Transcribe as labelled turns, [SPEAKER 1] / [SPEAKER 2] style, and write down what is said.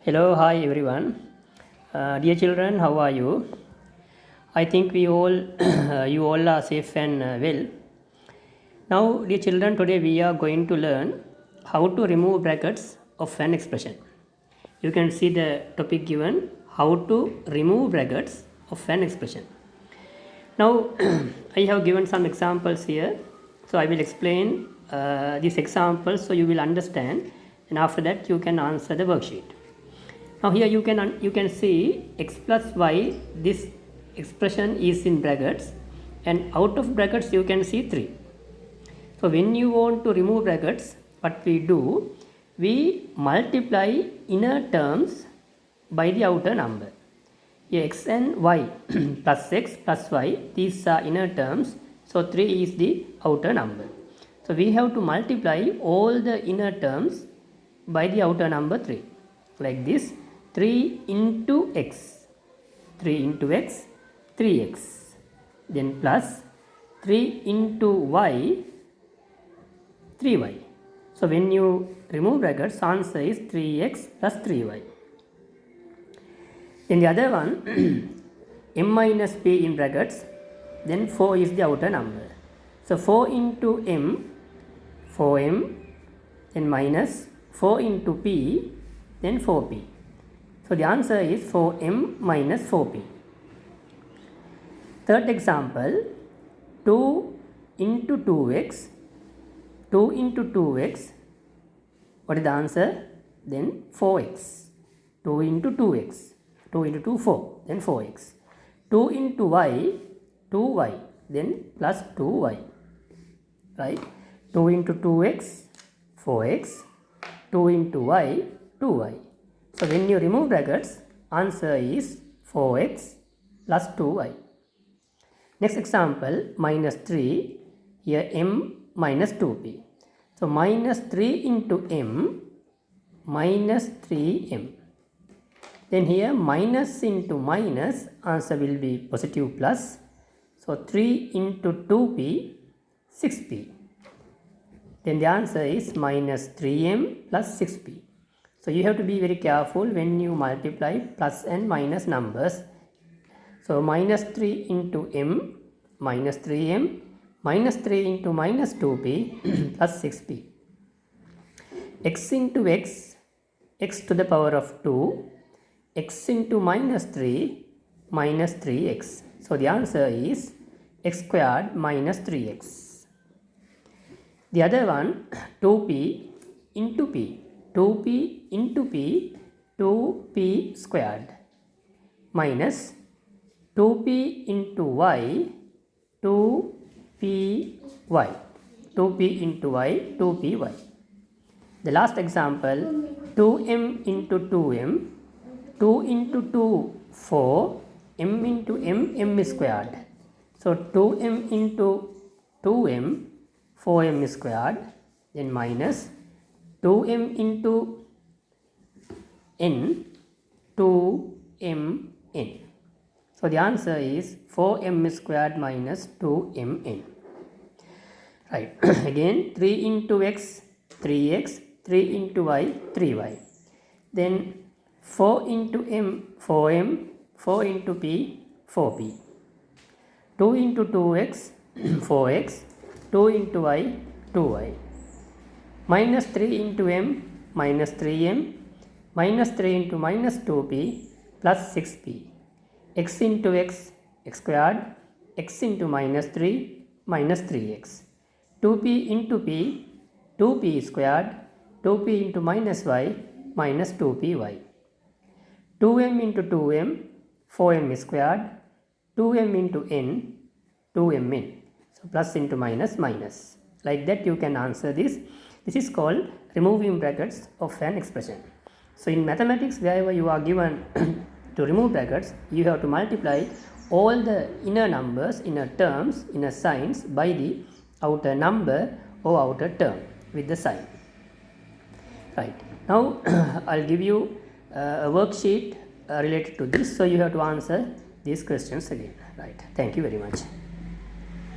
[SPEAKER 1] Hello, hi everyone. Dear children, how are you? I think we all, you all are safe and well. Now, dear children, today we are going to learn how to remove brackets of an expression. You can see the topic given, how to remove brackets of an expression. Now, I have given some examples here. So, I will explain these examples so you will understand, and after that you can answer the worksheet. Now here you can see x plus y, this expression is in brackets, and out of brackets you can see 3. So when you want to remove brackets, what we do, we multiply inner terms by the outer number. X and y plus x plus y, these are inner terms, so 3 is the outer number. So we have to multiply all the inner terms by the outer number 3, like this. 3 into x, 3x, then plus 3 into y, 3y. So when you remove brackets, answer is 3x plus 3y. Then the other one, m minus p in brackets, then 4 is the outer number. So 4 into m, 4m, then minus 4 into p, then 4p. So the answer is 4m minus 4p. Third example, 2 into 2x, 2 into 2x, what is the answer? Then 4x. 2 into 2x, 2 into 2, 4, then 4x. 2 into y, 2y, then plus 2y, right? 2 into 2x, 4x, 2 into y, 2y. So when you remove brackets, answer is 4x plus 2y. Next example, minus 3, here m minus 2p. So minus 3 into m, minus 3m. Then here minus into minus, answer will be positive plus. So 3 into 2p, 6p. Then the answer is minus 3m plus 6p. So you have to be very careful when you multiply plus and minus numbers. So minus 3 into m, minus 3m, minus 3 into minus 2p plus 6p. X into x, x to the power of 2, x into minus 3, minus 3x. So the answer is x squared minus 3x. The other one, 2p into p. 2p into p, 2p squared, minus 2p into y, 2py, 2p into y, 2py. The last example, 2m into 2m, 2 into 2, 4, m into m squared. So 2m into 2m, 4m squared, then minus 2m into n, 2mn. So the answer is 4m squared minus 2mn. Right. Again 3 into x, 3x, 3 into y, 3y. Then 4 into m, 4m, 4 into p, 4p. 2 into 2x, 4x, 2 into y, 2y. Minus 3 into m, minus 3m, minus 3 into minus 2p, plus 6p. X into x, x squared, x into minus 3, minus 3x. 2p into p, 2p squared, 2p into minus y, minus 2py. 2m into 2m, 4m squared, 2m into n, 2mn. So plus into minus, minus. Like that you can answer this. This is called removing brackets of an expression. So in mathematics, wherever you are given to remove brackets, you have to multiply all the inner numbers, inner terms, inner signs by the outer number or outer term with the sign. Right. Now I'll give you a worksheet related to this. So you have to answer these questions again. Right. Thank you very much.